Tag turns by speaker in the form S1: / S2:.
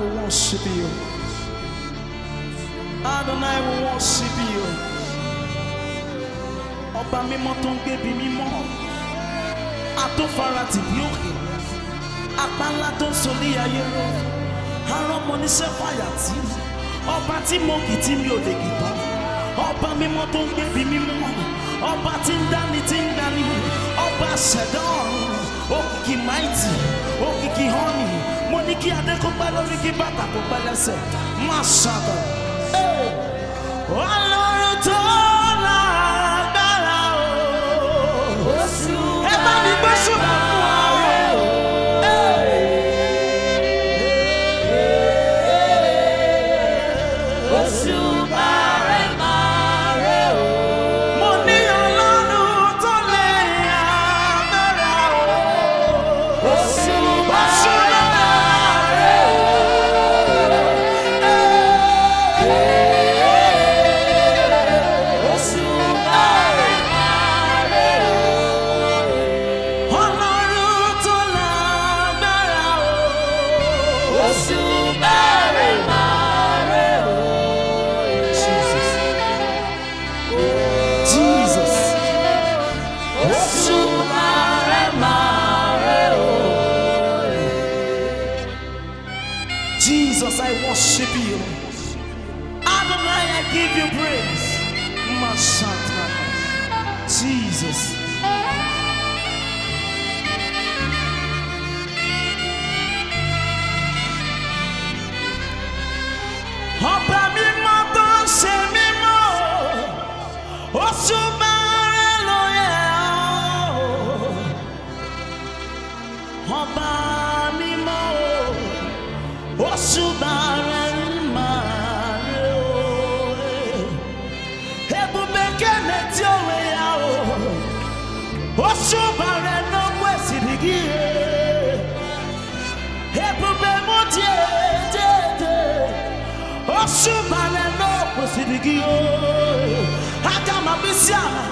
S1: will worship you. Adonai will worship you. Ọba mímọ́ tó ń gbé bí mímọ́, atófaratì bí òkè, apá ńlá tó ń solí ayé ró, arán ọmọ níṣẹ́ fàyàtì, ọba tí mo kì tí mi ò lè kì tán, ọba mímọ́ tó ń gbé bí mímọ́, ọba tí ń dání, ọba ṣẹ̀dá ọ̀run, òkìkí máìtì, òkìkí họ́nì, mo ní kí adé kó pẹ́ lórí kí bàtà kó pẹ́ lẹ́sẹ̀, má ṣàbà. Ọlọ́run tó lágbára o, ẹ bá mi gbé ṣùgbọ́n fún wa o.
S2: Òṣùbà rẹ̀ máa rẹ̀ o.
S1: Mo ní Ọlọ́run tó lè agbára o.
S2: Òṣùbà rẹ̀ máa rẹ̀ o. Òṣùbà rẹ̀ máa rẹ̀ o.
S1: Ọlọ́run tó lágbára o.
S2: Òṣùbà rẹ̀ máa rẹ̀ o.
S1: Jesus. Jesus.
S2: Òṣùbà rẹ̀ máa rẹ̀ o.
S1: Jesus, I worship you. Adonai, I give you praise. Mashata. Jesus. Ọba mímọ́ tó ń ṣe mímọ́, Òṣùbà rẹ̀ ló yẹ ọ́. Ọba mímọ́, Òṣùbà rẹ̀ máa rẹ̀ o. Ebube kene tí ó wẹ̀ yá o, Òṣùbà rẹ̀ ló wẹ̀ sí dìgí. Ebube mú díẹ̀, Òṣùbà rẹ̀ ló wẹ̀ sí dìgí o. Agama bísí àná.